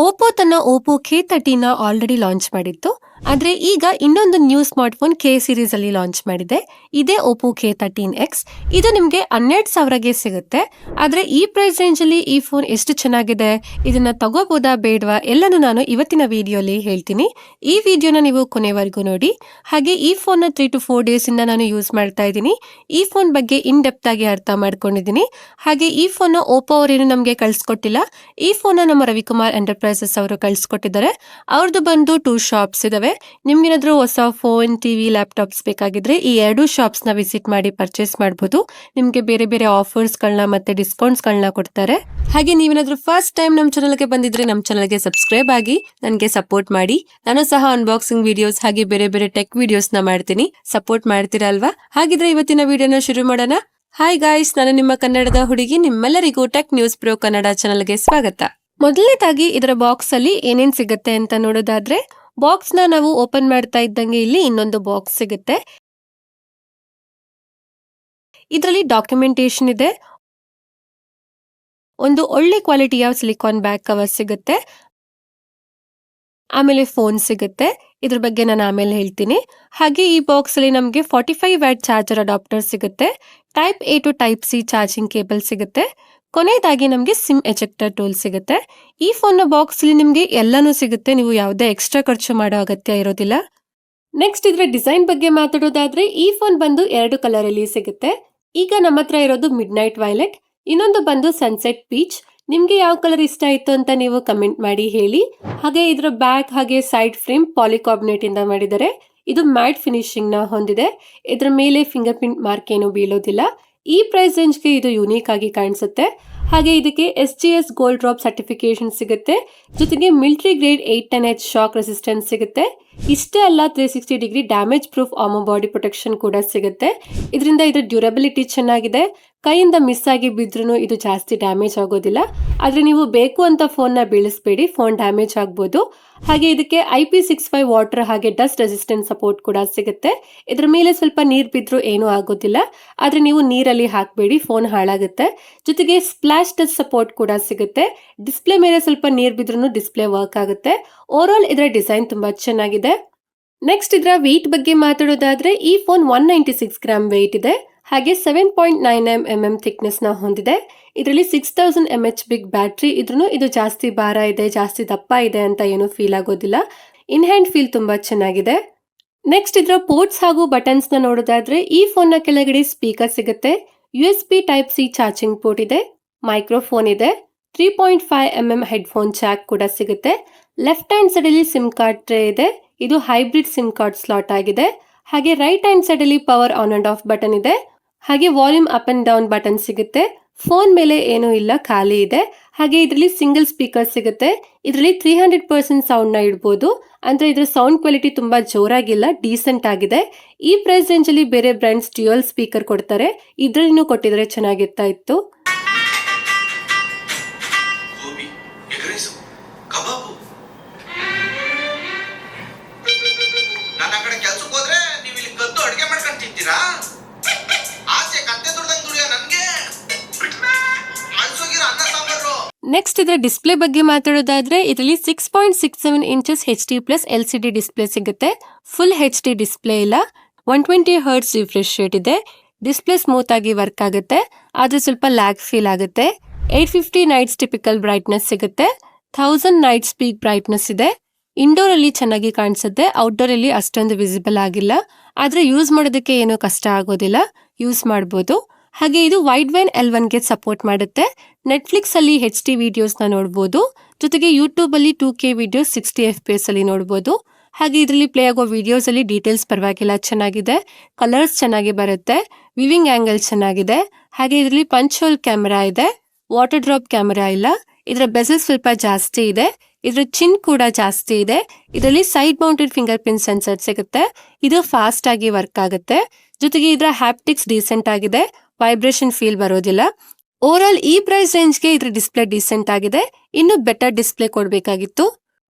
Oppo ತನ್ನ Oppo K30ನ already launch ಮಾಡಿತ್ತು. ಆದ್ರೆ ಈಗ ಇನ್ನೊಂದು ನ್ಯೂ ಸ್ಮಾರ್ಟ್ಫೋನ್ ಕೆ ಸೀರೀಸ್ ಅಲ್ಲಿ ಲಾಂಚ್ ಮಾಡಿದೆ. ಇದೇ ಓಪೋ K13X. ಇದು ನಿಮ್ಗೆ 12,000ಗೆ ಸಿಗುತ್ತೆ. ಆದ್ರೆ ಈ ಪ್ರೈಸ್ ರೇಂಜ್ ಅಲ್ಲಿ ಈ ಫೋನ್ ಎಷ್ಟು ಚೆನ್ನಾಗಿದೆ, ಇದನ್ನ ತಗೋಬಹುದಾ ಬೇಡವಾ ಎಲ್ಲನೂ ನಾನು ಇವತ್ತಿನ ವಿಡಿಯೋಲಿ ಹೇಳ್ತೀನಿ. ಈ ವಿಡಿಯೋನ ನೀವು ಕೊನೆವರೆಗೂ ನೋಡಿ. ಹಾಗೆ ಈ ಫೋನ್ ನ 3 to 4 ಡೇಸ್ ಇಂದ ನಾನು ಯೂಸ್ ಮಾಡ್ತಾ ಇದ್ದೀನಿ. ಈ ಫೋನ್ ಬಗ್ಗೆ ಇನ್ ಡೆಪ್ತ್ ಆಗಿ ಅರ್ಥ ಮಾಡ್ಕೊಂಡಿದ್ದೀನಿ. ಹಾಗೆ ಈ ಫೋನ್ ಓಪೋ ಅವರೇನು ನಮ್ಗೆ ಕಳ್ಸಿಕೊಟ್ಟಿಲ್ಲ. ಈ ಫೋನ್ ನಮ್ಮ ರವಿಕುಮಾರ್ ಎಂಟರ್ಪ್ರೈಸಸ್ ಅವರು ಕಳ್ಸಿಕೊಟ್ಟಿದ್ದಾರೆ. ಅವ್ರದ್ದು ಬಂದು 2 ಶಾಪ್ಸ್ ಇದಾವೆ. ನಿಮ್ಗೇನಾದ್ರೂ ಹೊಸ ಫೋನ್, ಟಿವಿ, ಲ್ಯಾಪ್ಟಾಪ್ಸ್ ಬೇಕಾಗಿದ್ರೆ ಈ 2 ಶಾಪ್ಸ್ ನ ವಿಸಿಟ್ ಮಾಡಿ ಪರ್ಚೇಸ್ ಮಾಡಬಹುದು. ನಿಮ್ಗೆ ಬೇರೆ ಬೇರೆ ಆಫರ್ಸ್ ಗಳನ್ನ ಮತ್ತೆ ಡಿಸ್ಕೌಂಟ್ಸ್ ಗಳನ್ನ ಕೊಡ್ತಾರೆ. ಹಾಗೆ ನೀವೇನಾದ್ರೂ ಫಸ್ಟ್ ಟೈಮ್ ನಮ್ಮ ಚಾನಲ್ಗೆ ಬಂದಿದ್ರೆ ನಮ್ಮ ಚಾನಲ್ಗೆ ಸಬ್ಸ್ಕ್ರೈಬ್ ಆಗಿ ನನಗೆ ಸಪೋರ್ಟ್ ಮಾಡಿ. ನಾನು ಸಹ ಅನ್ಬಾಕ್ಸಿಂಗ್ ವಿಡಿಯೋಸ್ ಹಾಗೆ ಬೇರೆ ಬೇರೆ ಟೆಕ್ ವಿಡಿಯೋಸ್ ನ ಮಾಡ್ತೀನಿ. ಸಪೋರ್ಟ್ ಮಾಡ್ತೀರಾ ಅಲ್ವಾ? ಹಾಗಿದ್ರೆ ಇವತ್ತಿನ ವಿಡಿಯೋನ ಶುರು ಮಾಡೋಣ. ಹಾಯ್ ಗಾಯ್ಸ್, ನಾನು ನಿಮ್ಮ ಕನ್ನಡದ ಹುಡುಗಿ. ನಿಮ್ಮೆಲ್ಲರಿಗೂ ಟೆಕ್ ನ್ಯೂಸ್ ಪ್ರೋ ಕನ್ನಡ ಚಾನಲ್ಗೆ ಸ್ವಾಗತ. ಮೊದಲನೇದಾಗಿ ಇದರ ಬಾಕ್ಸ್ ಅಲ್ಲಿ ಏನೇನ್ ಸಿಗುತ್ತೆ ಅಂತ ನೋಡೋದಾದ್ರೆ, ಬಾಕ್ಸ್ ನ ನಾವು ಓಪನ್ ಮಾಡ್ತಾ ಇದ್ದಂಗೆ ಇಲ್ಲಿ ಇನ್ನೊಂದು ಬಾಕ್ಸ್ ಸಿಗುತ್ತೆ. ಇದರಲ್ಲಿ ಡಾಕ್ಯುಮೆಂಟೇಶನ್ ಇದೆ. ಒಂದು ಒಳ್ಳೆ ಕ್ವಾಲಿಟಿಯ ಸಿಲಿಕಾನ್ ಬ್ಯಾಕ್ ಕವರ್ ಸಿಗುತ್ತೆ. ಆಮೇಲೆ ಫೋನ್ ಸಿಗುತ್ತೆ. ಇದ್ರ ಬಗ್ಗೆ ನಾನು ಆಮೇಲೆ ಹೇಳ್ತೀನಿ. ಹಾಗೆ ಈ ಬಾಕ್ಸ್ ಅಲ್ಲಿ ನಮಗೆ 45 ವ್ಯಾಟ್ ಚಾರ್ಜರ್ ಅಡಾಪ್ಟರ್ ಸಿಗುತ್ತೆ. Type A to type C charging cable ಸಿಗುತ್ತೆ. ಕೊನೆಯದಾಗಿ ನಮಗೆ ಸಿಮ್ ಎಜೆಕ್ಟರ್ ಟೂಲ್ ಸಿಗುತ್ತೆ. ಈ ಫೋನ್ ನ ಬಾಕ್ಸ್ ಅಲ್ಲಿ ನಿಮ್ಗೆ ಎಲ್ಲಾನು ಸಿಗುತ್ತೆ. ನೀವು ಯಾವುದೇ ಎಕ್ಸ್ಟ್ರಾ ಖರ್ಚು ಮಾಡೋ ಅಗತ್ಯ ಇರೋದಿಲ್ಲ. ನೆಕ್ಸ್ಟ್ ಇದ್ರ ಡಿಸೈನ್ ಬಗ್ಗೆ ಮಾತಾಡೋದಾದ್ರೆ, ಈ ಫೋನ್ ಬಂದು 2 ಕಲರ್ ಅಲ್ಲಿ ಸಿಗುತ್ತೆ. ಈಗ ನಮ್ಮ ಹತ್ರ ಇರೋದು ಮಿಡ್ ನೈಟ್ ವೈಲೆಟ್, ಇನ್ನೊಂದು ಬಂದು ಸನ್ಸೆಟ್ ಪೀಚ್. ನಿಮ್ಗೆ ಯಾವ ಕಲರ್ ಇಷ್ಟ ಆಯ್ತು ಅಂತ ನೀವು ಕಮೆಂಟ್ ಮಾಡಿ ಹೇಳಿ. ಹಾಗೆ ಇದ್ರ ಬ್ಯಾಕ್ ಹಾಗೆ ಸೈಡ್ ಫ್ರೇಮ್ ಪಾಲಿಕಾರ್ಬನೇಟ್ ಇಂದ ಮಾಡಿದ್ದಾರೆ. ಇದು ಮ್ಯಾಟ್ ಫಿನಿಶಿಂಗ್ ನ ಹೊಂದಿದೆ. ಇದ್ರ ಮೇಲೆ ಫಿಂಗರ್ ಪ್ರಿಂಟ್ ಮಾರ್ಕ್ ಏನು ಬೀಳೋದಿಲ್ಲ. ಈ ಪ್ರೈಸ್ ರೇಂಜ್ಗೆ ಇದು ಯೂನಿಕ್ ಆಗಿ ಕಾಣಿಸುತ್ತೆ. ಹಾಗೆ ಇದಕ್ಕೆ SGS ಗೋಲ್ಡ್ ಡ್ರಾಪ್ ಸರ್ಟಿಫಿಕೇಶನ್ ಸಿಗುತ್ತೆ. ಜೊತೆಗೆ military grade 810H shock resistance ಸಿಗುತ್ತೆ. ಇಷ್ಟೇ ಅಲ್ಲ, 360 degree damage proof armour body protection ಕೂಡ ಸಿಗುತ್ತೆ. ಇದರಿಂದ ಇದ್ರ ಡ್ಯೂರಬಿಲಿಟಿ ಚೆನ್ನಾಗಿದೆ. ಕೈಯಿಂದ ಮಿಸ್ ಆಗಿ ಬಿದ್ರೂ ಇದು ಜಾಸ್ತಿ ಡ್ಯಾಮೇಜ್ ಆಗೋದಿಲ್ಲ. ಆದ್ರೆ ನೀವು ಬೇಕು ಅಂತ ಫೋನ್ ನ ಬೀಳಿಸಬೇಡಿ, ಫೋನ್ ಡ್ಯಾಮೇಜ್ ಆಗ್ಬೋದು. ಹಾಗೆ ಇದಕ್ಕೆ IP65 ವಾಟರ್ ಹಾಗೆ ಡಸ್ಟ್ ರೆಸಿಸ್ಟೆಂಟ್ ಸಪೋರ್ಟ್ ಕೂಡ ಸಿಗುತ್ತೆ. ಇದ್ರ ಮೇಲೆ ಸ್ವಲ್ಪ ನೀರ್ ಬಿದ್ರೂ ಏನೂ ಆಗೋದಿಲ್ಲ. ಆದ್ರೆ ನೀವು ನೀರಲ್ಲಿ ಹಾಕಬೇಡಿ, ಫೋನ್ ಹಾಳಾಗುತ್ತೆ. ಜೊತೆಗೆ ಸ್ಪ್ಲಾಶ್ ಟಚ್ ಸಪೋರ್ಟ್ ಕೂಡ ಸಿಗುತ್ತೆ. ಡಿಸ್ಪ್ಲೇ ಮೇಲೆ ಸ್ವಲ್ಪ ನೀರ್ ಬಿದ್ರೂ ಡಿಸ್ಪ್ಲೇ ವರ್ಕ್ ಆಗುತ್ತೆ. ಓವರ್ ಆಲ್ ಇದರ ಡಿಸೈನ್ ತುಂಬಾ ಚೆನ್ನಾಗಿದೆ. ನೆಕ್ಸ್ಟ್ ಇದರ ವೆಯ್ಟ್ ಬಗ್ಗೆ ಮಾತಾಡೋದಾದ್ರೆ, ಈ ಫೋನ್ 196 ಗ್ರಾಮ್ ವೆಯ್ಟ್ ಇದೆ. ಹಾಗೆ 7.99 ಥಿಕ್ನೆಸ್ ನ ಹೊಂದಿದೆ. ಇದರಲ್ಲಿ 6000 mAh ಬಿಗ್ ಬ್ಯಾಟ್ರಿ ಇದ್ರೂ ಇದು ಜಾಸ್ತಿ ಭಾರ ಇದೆ, ಜಾಸ್ತಿ ದಪ್ಪ ಇದೆ ಅಂತ ಏನು ಫೀಲ್ ಆಗೋದಿಲ್ಲ. ಇನ್ ಹ್ಯಾಂಡ್ ಫೀಲ್ ತುಂಬಾ ಚೆನ್ನಾಗಿದೆ. ನೆಕ್ಸ್ಟ್ ಇದರ ಪೋರ್ಟ್ಸ್ ಹಾಗೂ ಬಟನ್ಸ್ ನ ನೋಡೋದಾದ್ರೆ, ಈ ಫೋನ್ ನ ಕೆಳಗಡೆ ಸ್ಪೀಕರ್ ಸಿಗುತ್ತೆ. USB type C charging port ಇದೆ. ಮೈಕ್ರೋಫೋನ್ ಇದೆ. 3.5 ಹೆಡ್ಫೋನ್ ಜಾಕ್ ಕೂಡ ಸಿಗುತ್ತೆ. ಲೆಫ್ಟ್ ಹ್ಯಾಂಡ್ ಸೈಡ್ ಅಲ್ಲಿ ಸಿಮ್ ಕಾರ್ಡ್ ಟ್ರೇ ಇದೆ. ಇದು ಹೈಬ್ರಿಡ್ ಸಿಮ್ ಕಾರ್ಡ್ ಸ್ಲಾಟ್ ಆಗಿದೆ. ಹಾಗೆ ರೈಟ್ ಹ್ಯಾಂಡ್ ಸೈಡ್ ಅಲ್ಲಿ power on and of button ಇದೆ. ಹಾಗೆ volume up and down button ಸಿಗುತ್ತೆ. ಫೋನ್ ಮೇಲೆ ಏನೂ ಇಲ್ಲ, ಖಾಲಿ ಇದೆ. ಹಾಗೆ ಇದರಲ್ಲಿ ಸಿಂಗಲ್ ಸ್ಪೀಕರ್ ಸಿಗುತ್ತೆ. ಇದರಲ್ಲಿ 300% ಸೌಂಡ್ ನ ಇಡಬಹುದು. ಅಂದ್ರೆ ಇದರ ಸೌಂಡ್ ಕ್ವಾಲಿಟಿ ತುಂಬಾ ಜೋರಾಗಿಲ್ಲ, ಡೀಸೆಂಟ್ ಆಗಿದೆ. ಈ ಪ್ರೈಸ್ ರೇಂಜ್ ಅಲ್ಲಿ ಬೇರೆ ಬ್ರ್ಯಾಂಡ್ಸ್ ಡ್ಯುಯಲ್ ಸ್ಪೀಕರ್ ಕೊಡ್ತಾರೆ. ಇದ್ರಲ್ಲಿನೂ ಕೊಟ್ಟಿದ್ರೆ ಚೆನ್ನಾಗಿರ್ತಾ ಇತ್ತು. ನೆಕ್ಸ್ಟ್ ಇದರ ಡಿಸ್ಪ್ಲೇ ಬಗ್ಗೆ ಮಾತಾಡೋದಾದ್ರೆ, ಇದರಲ್ಲಿ 6.67 ಇಂಚಸ್ HD+ LCD ಡಿಸ್ಪ್ಲೇ ಸಿಗುತ್ತೆ. ಫುಲ್ HD ಡಿಸ್ಪ್ಲೇ ಇಲ್ಲ. 120 Hz ರಿಫ್ರೆಶ್ ರೇಟ್ ಇದೆ. ಡಿಸ್ಪ್ಲೇ ಸ್ಮೂತ್ ಆಗಿ ವರ್ಕ್ ಆಗುತ್ತೆ, ಆದ್ರೆ ಸ್ವಲ್ಪ ಲ್ಯಾಗ್ ಫೀಲ್ ಆಗುತ್ತೆ. 850 ನೈಟ್ಸ್ ಟಿಪಿಕಲ್ ಬ್ರೈಟ್ನೆಸ್ ಸಿಗುತ್ತೆ. 1000 ನೈಟ್ಸ್ ಪೀಕ್ ಬ್ರೈಟ್ನೆಸ್ ಇದೆ. ಇಂಡೋರ್ ಅಲ್ಲಿ ಚೆನ್ನಾಗಿ ಕಾಣಿಸುತ್ತೆ, ಔಟ್ಡೋರ್ ಅಲ್ಲಿ ಅಷ್ಟೊಂದು ವಿಸಿಬಲ್ ಆಗಿಲ್ಲ. ಆದ್ರೆ ಯೂಸ್ ಮಾಡೋದಕ್ಕೆ ಏನೂ ಕಷ್ಟ ಆಗೋದಿಲ್ಲ, ಯೂಸ್ ಮಾಡಬಹುದು. ಹಾಗೆ ಇದು ವೈಡ್ ವೈನ್ L1 ಗೆ ಸಪೋರ್ಟ್ ಮಾಡುತ್ತೆ. ನೆಟ್ಫ್ಲಿಕ್ಸ್ ಅಲ್ಲಿ HD ವಿಡಿಯೋಸ್ ನ ನೋಡಬಹುದು. ಜೊತೆಗೆ ಯೂಟ್ಯೂಬ್ ಅಲ್ಲಿ 2K ವಿಡಿಯೋಸ್ 60 FPS ಅಲ್ಲಿ ನೋಡಬಹುದು. ಹಾಗೆ ಇದರಲ್ಲಿ ಪ್ಲೇ ಆಗೋ ವಿಡಿಯೋಸ್ ಅಲ್ಲಿ ಡೀಟೇಲ್ಸ್ ಪರವಾಗಿಲ್ಲ, ಚೆನ್ನಾಗಿದೆ. ಕಲರ್ಸ್ ಚೆನ್ನಾಗಿ ಬರುತ್ತೆ. ವಿವಿಂಗ್ ಆಂಗಲ್ ಚೆನ್ನಾಗಿದೆ. ಹಾಗೆ ಇದರಲ್ಲಿ ಪಂಚ್ ಹೋಲ್ ಕ್ಯಾಮೆರಾ ಇದೆ. ವಾಟರ್ ಡ್ರಾಪ್ ಕ್ಯಾಮೆರಾ ಇಲ್ಲ. ಇದರ ಬೆಸಲ್ ಸ್ವಲ್ಪ ಜಾಸ್ತಿ ಇದೆ. ಇದರ ಚಿನ್ ಕೂಡ ಜಾಸ್ತಿ ಇದೆ. ಇದರಲ್ಲಿ side mounted finger print sensor ಸಿಗುತ್ತೆ. ಇದು ಫಾಸ್ಟ್ ಆಗಿ ವರ್ಕ್ ಆಗುತ್ತೆ. ಜೊತೆಗೆ ಇದರ ಹ್ಯಾಪ್ಟಿಕ್ಸ್ ಡೀಸೆಂಟ್ ಆಗಿದೆ, ವೈಬ್ರೇಷನ್ ಫೀಲ್ ಬರೋದಿಲ್ಲ. ಓವರ್ ಆಲ್ ಈ ಪ್ರೈಸ್ ರೇಂಜ್ಗೆ ಇದ್ರ ಡಿಸ್ಪ್ಲೇ ಡೀಸೆಂಟ್ ಆಗಿದೆ. ಇನ್ನು ಬೆಟರ್ ಡಿಸ್ಪ್ಲೇ ಕೊಡಬೇಕಾಗಿತ್ತು.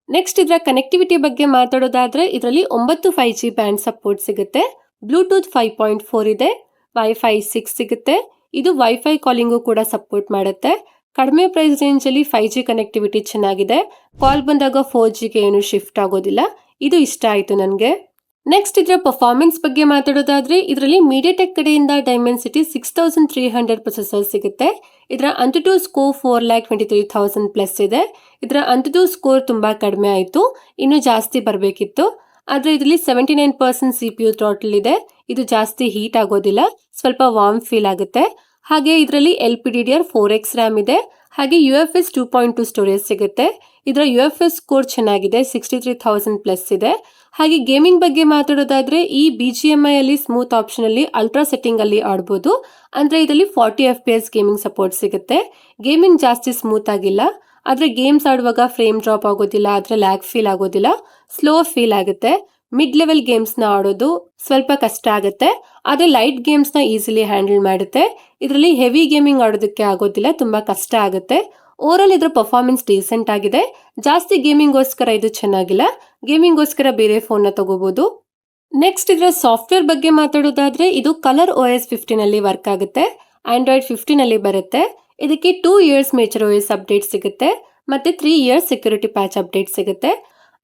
ನೆಕ್ಸ್ಟ್ ಇದರ ಕನೆಕ್ಟಿವಿಟಿ ಬಗ್ಗೆ ಮಾತಾಡೋದಾದ್ರೆ, ಇದರಲ್ಲಿ 9 5G ಬ್ಯಾಂಡ್ ಸಪೋರ್ಟ್ ಸಿಗುತ್ತೆ. ಬ್ಲೂಟೂತ್ 5.4 ಇದೆ. ವೈಫೈ 6 ಸಿಗುತ್ತೆ. ಇದು ವೈಫೈ ಕಾಲಿಂಗು ಕೂಡ ಸಪೋರ್ಟ್ ಮಾಡುತ್ತೆ. ಕಡಿಮೆ ಪ್ರೈಸ್ ರೇಂಜ್ ಅಲ್ಲಿ 5G ಕನೆಕ್ಟಿವಿಟಿ ಚೆನ್ನಾಗಿದೆ. ಕಾಲ್ ಬಂದಾಗ 4Gಗೆ ಏನು ಶಿಫ್ಟ್ ಆಗೋದಿಲ್ಲ. ಇದು ಇಷ್ಟ ಆಯ್ತು ನನಗೆ. ನೆಕ್ಸ್ಟ್ ಇದರ ಪರ್ಫಾರ್ಮೆನ್ಸ್ ಬಗ್ಗೆ ಮಾತಾಡೋದಾದ್ರೆ ಇದರಲ್ಲಿ ಮೀಡಿಯಾಟೆಕ್ ಕಡೆಯಿಂದ ಡೈಮೆನ್ಸಿಟಿ 6300 ಪ್ರೊಸೆಸರ್ ಸಿಗುತ್ತೆ. ಇದರ ಅಂಟುಟು ಸ್ಕೋರ್ 4,23,000 ಪ್ಲಸ್ ಇದೆ. ಇದರ ಅಂಟುಟು ಸ್ಕೋರ್ ತುಂಬಾ ಕಡಿಮೆ ಆಯಿತು, ಇನ್ನೂ ಜಾಸ್ತಿ ಬರಬೇಕಿತ್ತು. ಆದರೆ ಇದರಲ್ಲಿ 79% CPU ಥ್ರಾಟಲ್ ಇದೆ. ಇದು ಜಾಸ್ತಿ ಹೀಟ್ ಆಗೋದಿಲ್ಲ, ಸ್ವಲ್ಪ ವಾರ್ಮ್ ಫೀಲ್ ಆಗುತ್ತೆ. ಹಾಗೆ ಇದರಲ್ಲಿ LPDDR4X ರ್ಯಾಮ್ ಇದೆ. ಹಾಗೆ UFS 2.2 ಸ್ಟೋರೇಜ್ ಸಿಗುತ್ತೆ. ಇದರ UFS ಸ್ಕೋರ್ ಚೆನ್ನಾಗಿದೆ, 63,000 ಪ್ಲಸ್ ಇದೆ. ಹಾಗೆ ಗೇಮಿಂಗ್ ಬಗ್ಗೆ ಮಾತಾಡೋದಾದ್ರೆ ಈ BGMI ಅಲ್ಲಿ ಸ್ಮೂತ್ ಆಪ್ಷನ್ ಅಲ್ಲಿ ಅಲ್ಟ್ರಾ ಸೆಟ್ಟಿಂಗ್ ಅಲ್ಲಿ ಆಡಬಹುದು. ಅಂದ್ರೆ ಇದರಲ್ಲಿ 40 FPS ಗೇಮಿಂಗ್ ಸಪೋರ್ಟ್ ಸಿಗುತ್ತೆ. ಗೇಮಿಂಗ್ ಜಾಸ್ತಿ ಸ್ಮೂತ್ ಆಗಿಲ್ಲ, ಆದ್ರೆ ಗೇಮ್ಸ್ ಆಡುವಾಗ ಫ್ರೇಮ್ ಡ್ರಾಪ್ ಆಗೋದಿಲ್ಲ, ಆದ್ರೆ ಲ್ಯಾಗ್ ಫೀಲ್ ಆಗೋದಿಲ್ಲ, ಸ್ಲೋ ಫೀಲ್ ಆಗುತ್ತೆ. ಮಿಡ್ ಲೆವೆಲ್ ಗೇಮ್ಸ್ ನ ಆಡೋದು ಸ್ವಲ್ಪ ಕಷ್ಟ ಆಗುತ್ತೆ, ಆದ್ರೆ ಲೈಟ್ ಗೇಮ್ಸ್ ನ ಈಸಿಲಿ ಹ್ಯಾಂಡಲ್ ಮಾಡುತ್ತೆ. ಇದರಲ್ಲಿ ಹೆವಿ ಗೇಮಿಂಗ್ ಆಡೋದಕ್ಕೆ ಆಗೋದಿಲ್ಲ, ತುಂಬಾ ಕಷ್ಟ ಆಗುತ್ತೆ. ಓವರ್ ಇದರ ಪರ್ಫಾರ್ಮೆನ್ಸ್ ಡೀಸೆಂಟ್ ಆಗಿದೆ. ಜಾಸ್ತಿ ಗೇಮಿಂಗ್ಗೋಸ್ಕರ ಇದು ಚೆನ್ನಾಗಿಲ್ಲ, ಗೇಮಿಂಗ್ಗೋಸ್ಕರ ಬೇರೆ ಫೋನ್ ನ ತಗೋಬಹುದು. ನೆಕ್ಸ್ಟ್ ಇದರ ಸಾಫ್ಟ್ವೇರ್ ಬಗ್ಗೆ ಮಾತಾಡೋದಾದ್ರೆ ಇದು ಕಲರ್ OS 15 ಅಲ್ಲಿ ವರ್ಕ್ ಆಗುತ್ತೆ. ಆಂಡ್ರಾಯ್ಡ್ 15 ಅಲ್ಲಿ ಬರುತ್ತೆ. ಇದಕ್ಕೆ 2 years ಮೇಜರ್ OS ಅಪ್ಡೇಟ್ ಸಿಗುತ್ತೆ ಮತ್ತೆ 3 years ಸೆಕ್ಯೂರಿಟಿ ಪ್ಯಾಚ್ ಅಪ್ಡೇಟ್ ಸಿಗುತ್ತೆ.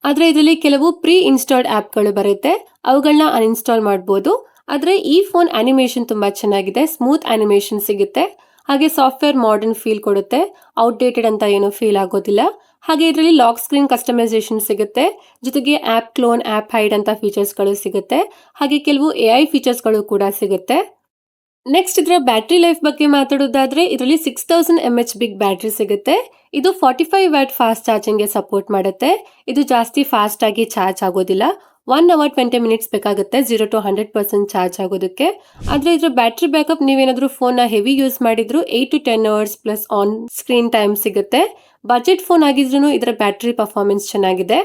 ಆದ್ರೆ ಇದರಲ್ಲಿ ಕೆಲವು ಪ್ರೀ ಇನ್ಸ್ಟಾಲ್ಡ್ ಆಪ್ಗಳು ಬರುತ್ತೆ, ಅವುಗಳನ್ನ ಅನ್ಇನ್ಸ್ಟಾಲ್ ಮಾಡಬಹುದು. ಆದ್ರೆ ಈ ಫೋನ್ ಅನಿಮೇಷನ್ ತುಂಬಾ ಚೆನ್ನಾಗಿದೆ, ಸ್ಮೂತ್ ಅನಿಮೇಷನ್ ಸಿಗುತ್ತೆ. ಹಾಗೆ ಸಾಫ್ಟ್ವೇರ್ ಮಾಡರ್ನ್ ಫೀಲ್ ಕೊಡುತ್ತೆ, ಔಟ್ಡೇಟೆಡ್ ಅಂತ ಏನು ಫೀಲ್ ಆಗೋದಿಲ್ಲ. ಹಾಗೆ ಇದರಲ್ಲಿ ಲಾಕ್ ಸ್ಕ್ರೀನ್ ಕಸ್ಟಮೈಸೇಷನ್ ಸಿಗುತ್ತೆ, ಜೊತೆಗೆ ಆಪ್ ಕ್ಲೋನ್, ಆಪ್ ಹೈಡ್ ಅಂತ ಫೀಚರ್ಸ್ಗಳು ಸಿಗುತ್ತೆ. ಹಾಗೆ ಕೆಲವು AI ಫೀಚರ್ಸ್ಗಳು ಕೂಡ ಸಿಗುತ್ತೆ. ನೆಕ್ಸ್ಟ್ ಇದರ ಬ್ಯಾಟರಿ ಲೈಫ್ ಬಗ್ಗೆ ಮಾತಾಡೋದಾದ್ರೆ ಇದರಲ್ಲಿ 6000 mAh ಬಿಗ್ ಬ್ಯಾಟರಿ ಸಿಗುತ್ತೆ. ಇದು 45 ವ್ಯಾಟ್ ಫಾಸ್ಟ್ ಚಾರ್ಜಿಂಗ್ ಗೆ ಸಪೋರ್ಟ್ ಮಾಡುತ್ತೆ. ಇದು ಜಾಸ್ತಿ ಫಾಸ್ಟ್ ಆಗಿ ಚಾರ್ಜ್ ಆಗೋದಿಲ್ಲ, 1 hour 20 minutes ಬೇಕಾಗುತ್ತೆ 0 to 100% ಚಾರ್ಜ್ ಆಗೋದಕ್ಕೆ. ಆದ್ರೆ ಇದರ ಬ್ಯಾಟರಿ ಬ್ಯಾಕಪ್ ನೀವೇನಾದ್ರೂ ಫೋನ್ ನ ಹೆವಿ ಯೂಸ್ ಮಾಡಿದ್ರು 8 to 10 hours plus on screen time ಸಿಗುತ್ತೆ. ಬಜೆಟ್ ಫೋನ್ ಆಗಿದ್ರು ಇದರ ಬ್ಯಾಟರಿ ಪರ್ಫಾರ್ಮೆನ್ಸ್ ಚೆನ್ನಾಗಿದೆ.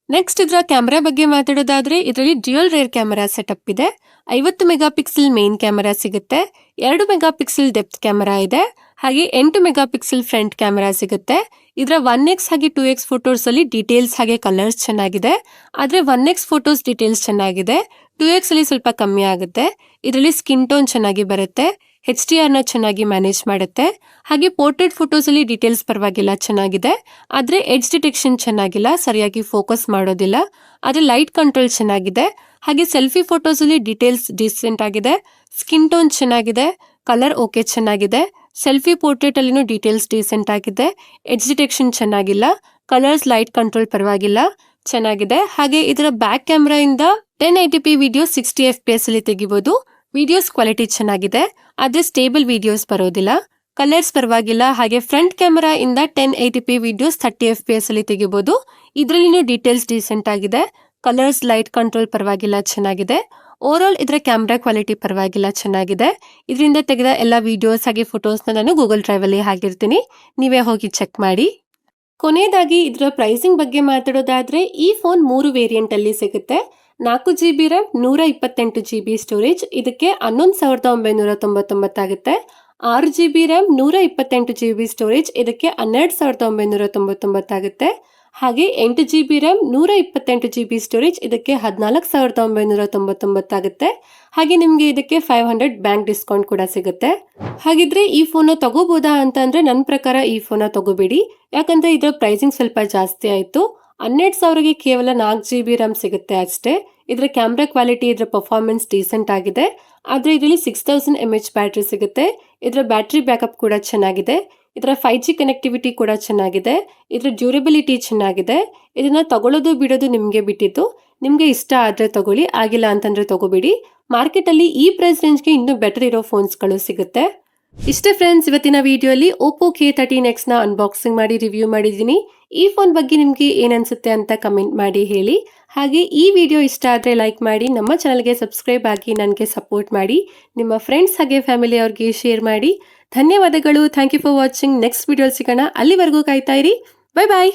ನೆಕ್ಸ್ಟ್ ಇದರ ಕ್ಯಾಮೆರಾ ಬಗ್ಗೆ ಮಾತಾಡೋದಾದ್ರೆ ಇದರಲ್ಲಿ ಡ್ಯುಯಲ್ ರೇರ್ ಕ್ಯಾಮೆರಾ ಸೆಟಪ್ ಇದೆ. 50 ಮೆಗಾಪಿಕ್ಸೆಲ್ ಮೇನ್ ಕ್ಯಾಮೆರಾ ಸಿಗುತ್ತೆ, 2 ಮೆಗಾಪಿಕ್ಸೆಲ್ ಡೆಪ್ತ್ ಕ್ಯಾಮೆರಾ ಇದೆ, ಹಾಗೆ 8 ಮೆಗಾಪಿಕ್ಸೆಲ್ ಫ್ರಂಟ್ ಕ್ಯಾಮೆರಾ ಸಿಗುತ್ತೆ. ಇದರ 1x ಹಾಗೆ 2x ಫೋಟೋಸ್ ಅಲ್ಲಿ ಡೀಟೇಲ್ಸ್ ಹಾಗೆ ಕಲರ್ಸ್ ಚೆನ್ನಾಗಿದೆ, ಆದ್ರೆ 1x ಫೋಟೋಸ್ ಡೀಟೇಲ್ಸ್ ಚೆನ್ನಾಗಿದೆ, 2x ಅಲ್ಲಿ ಸ್ವಲ್ಪ ಕಮ್ಮಿ ಆಗುತ್ತೆ. ಇದರಲ್ಲಿ ಸ್ಕಿನ್ ಟೋನ್ ಚೆನ್ನಾಗಿ ಬರುತ್ತೆ, HDR ನ ಚೆನ್ನಾಗಿ ಮ್ಯಾನೇಜ್ ಮಾಡುತ್ತೆ. ಹಾಗೆ ಪೋರ್ಟ್ರೇಟ್ ಫೋಟೋಸ್ ಅಲ್ಲಿ ಡೀಟೇಲ್ಸ್ ಪರವಾಗಿಲ್ಲ ಚೆನ್ನಾಗಿದೆ, ಆದ್ರೆ ಎಡ್ಜ್ ಡಿಟೆಕ್ಷನ್ ಚೆನ್ನಾಗಿಲ್ಲ, ಸರಿಯಾಗಿ ಫೋಕಸ್ ಮಾಡೋದಿಲ್ಲ. ಆದ್ರೆ ಲೈಟ್ ಕಂಟ್ರೋಲ್ ಚೆನ್ನಾಗಿದೆ. ಹಾಗೆ ಸೆಲ್ಫಿ ಫೋಟೋಸ್ ಅಲ್ಲಿ ಡೀಟೇಲ್ಸ್ ಡೀಸೆಂಟ್ ಆಗಿದೆ, ಸ್ಕಿನ್ ಟೋನ್ ಚೆನ್ನಾಗಿದೆ, ಕಲರ್ ಓಕೆ ಚೆನ್ನಾಗಿದೆ. ಸೆಲ್ಫಿ ಪೋರ್ಟ್ರೇಟ್ ಅಲ್ಲಿನೂ ಡೀಟೇಲ್ಸ್ ಡೀಸೆಂಟ್ ಆಗಿದೆ, ಎಡ್ಜ್ ಡಿಟೆಕ್ಷನ್ ಚೆನ್ನಾಗಿಲ್ಲ, ಕಲರ್ಸ್ ಲೈಟ್ ಕಂಟ್ರೋಲ್ ಪರವಾಗಿಲ್ಲ ಚೆನ್ನಾಗಿದೆ. ಹಾಗೆ ಇದರ ಬ್ಯಾಕ್ ಕ್ಯಾಮೆರಾ ಇಂದ 1080p ವಿಡಿಯೋ 60 FPS ಅಲ್ಲಿ ತೆಗಿಬಹುದು. ವಿಡಿಯೋಸ್ ಕ್ವಾಲಿಟಿ ಚೆನ್ನಾಗಿದೆ, ಆದ್ರೆ ಸ್ಟೇಬಲ್ ವಿಡಿಯೋಸ್ ಬರೋದಿಲ್ಲ. ಕಲರ್ಸ್ ಪರವಾಗಿಲ್ಲ. ಹಾಗೆ ಫ್ರಂಟ್ ಕ್ಯಾಮೆರಾ ಇಂದ 1080p ವಿಡಿಯೋಸ್ 30 FPS ಅಲ್ಲಿ ತೆಗಿಬಹುದು. ಇದರಲ್ಲಿನೂ ಡೀಟೇಲ್ಸ್ ಡೀಸೆಂಟ್ ಆಗಿದೆ, ಕಲರ್ಸ್ ಲೈಟ್ ಕಂಟ್ರೋಲ್ ಪರವಾಗಿಲ್ಲ ಚೆನ್ನಾಗಿದೆ. ಓವರ್ ಆಲ್ ಇದರ ಕ್ಯಾಮೆರಾ ಕ್ವಾಲಿಟಿ ಪರವಾಗಿಲ್ಲ ಚೆನ್ನಾಗಿದೆ. ಇದರಿಂದ ತೆಗೆದ ಎಲ್ಲ ವಿಡಿಯೋಸ್ ಹಾಗೆ ಫೋಟೋಸ್ನ ನಾನು ಗೂಗಲ್ ಡ್ರೈವ್ ಅಲ್ಲಿ ಹಾಕಿರ್ತೀನಿ, ನೀವೇ ಹೋಗಿ ಚೆಕ್ ಮಾಡಿ. ಕೊನೆಯದಾಗಿ ಇದರ ಪ್ರೈಸಿಂಗ್ ಬಗ್ಗೆ ಮಾತಾಡೋದಾದ್ರೆ ಈ ಫೋನ್ 3 ವೇರಿಯಂಟ್ ಅಲ್ಲಿ ಸಿಗುತ್ತೆ. 4GB ರ್ಯಾಮ್, 128GB ಸ್ಟೋರೇಜ್, ಇದಕ್ಕೆ 11,999 ಆಗುತ್ತೆ. 6GB ರ್ಯಾಮ್, 128GB ಸ್ಟೋರೇಜ್, ಇದಕ್ಕೆ 12,999 ಆಗುತ್ತೆ. ಹಾಗೆ 8GB ರ್ಯಾಮ್, 128GB ಸ್ಟೋರೇಜ್, ಇದಕ್ಕೆ 14,999 ಆಗುತ್ತೆ. ಹಾಗೆ ನಿಮಗೆ ಇದಕ್ಕೆ 500 ಬ್ಯಾಂಕ್ ಡಿಸ್ಕೌಂಟ್ ಕೂಡ ಸಿಗುತ್ತೆ. ಹಾಗಿದ್ರೆ ಈ ಫೋನ್ ತಗೋಬಹುದಾ ಅಂತಂದ್ರೆ ನನ್ನ ಪ್ರಕಾರ ಈ ಫೋನ್ ತಗೋಬೇಡಿ, ಯಾಕಂದ್ರೆ ಇದರ ಪ್ರೈಸಿಂಗ್ ಸ್ವಲ್ಪ ಜಾಸ್ತಿ ಆಯ್ತು. 12,000ಗೆ ಕೇವಲ 4GB ರ್ಯಾಮ್ ಸಿಗುತ್ತೆ ಅಷ್ಟೇ. ಇದರ ಕ್ಯಾಮ್ರಾ ಕ್ವಾಲಿಟಿ, ಇದರ ಪರ್ಫಾರ್ಮೆನ್ಸ್ ಡೀಸೆಂಟ್ ಆಗಿದೆ, ಆದ್ರೆ ಇದರಲ್ಲಿ 6000 mAh ಬ್ಯಾಟ್ರಿ ಸಿಗುತ್ತೆ. ಇದರ ಬ್ಯಾಟ್ರಿ ಬ್ಯಾಕಪ್ ಕೂಡ ಚೆನ್ನಾಗಿದೆ. ಇದರ 5G ಕನೆಕ್ಟಿವಿಟಿ ಕೂಡ ಚೆನ್ನಾಗಿದೆ. ಇದರ ಡ್ಯೂರಬಿಲಿಟಿ ಚೆನ್ನಾಗಿದೆ. ಇದನ್ನ ತಗೊಳ್ಳೋದು ಬಿಡೋದು ನಿಮಗೆ ಬಿಟ್ಟಿದ್ದು, ನಿಮಗೆ ಇಷ್ಟ ಆದ್ರೆ ತಗೊಳ್ಳಿ, ಆಗಿಲ್ಲ ಅಂತಂದ್ರೆ ತಗೋಬೇಡಿ. ಮಾರ್ಕೆಟ್ ಅಲ್ಲಿ ಈ ಪ್ರೈಸ್ ರೇಂಜ್ಗೆ ಇನ್ನೂ ಬೆಟರ್ ಇರೋ ಫೋನ್ಸ್ಗಳು ಸಿಗುತ್ತೆ. ಇಷ್ಟೇ ಫ್ರೆಂಡ್ಸ್, ಇವತ್ತಿನ ವಿಡಿಯೋಲಿ Oppo K13X ನ ಅನ್ಬಾಕ್ಸಿಂಗ್ ಮಾಡಿ ರಿವ್ಯೂ ಮಾಡಿದ್ದೀನಿ. ಈ ಫೋನ್ ಬಗ್ಗೆ ನಿಮ್ಗೆ ಏನನ್ಸುತ್ತೆ ಅಂತ ಕಮೆಂಟ್ ಮಾಡಿ ಹೇಳಿ. ಹಾಗೆ ಈ ವಿಡಿಯೋ ಇಷ್ಟ ಆದ್ರೆ ಲೈಕ್ ಮಾಡಿ, ನಮ್ಮ ಚಾನಲ್ಗೆ ಸಬ್ಸ್ಕ್ರೈಬ್ ಆಗಿ ನನಗೆ ಸಪೋರ್ಟ್ ಮಾಡಿ, ನಿಮ್ಮ ಫ್ರೆಂಡ್ಸ್ ಹಾಗೆ ಫ್ಯಾಮಿಲಿ ಅವ್ರಿಗೆ ಶೇರ್ ಮಾಡಿ. ಧನ್ಯವಾದಗಳು. Thank you for watching. Next video ಸಿಗೋಣ, ಅಲ್ಲಿವರೆಗೂ ಕಾಯ್ತಾ ಇರಿ. ಬೈ ಬಾಯ್.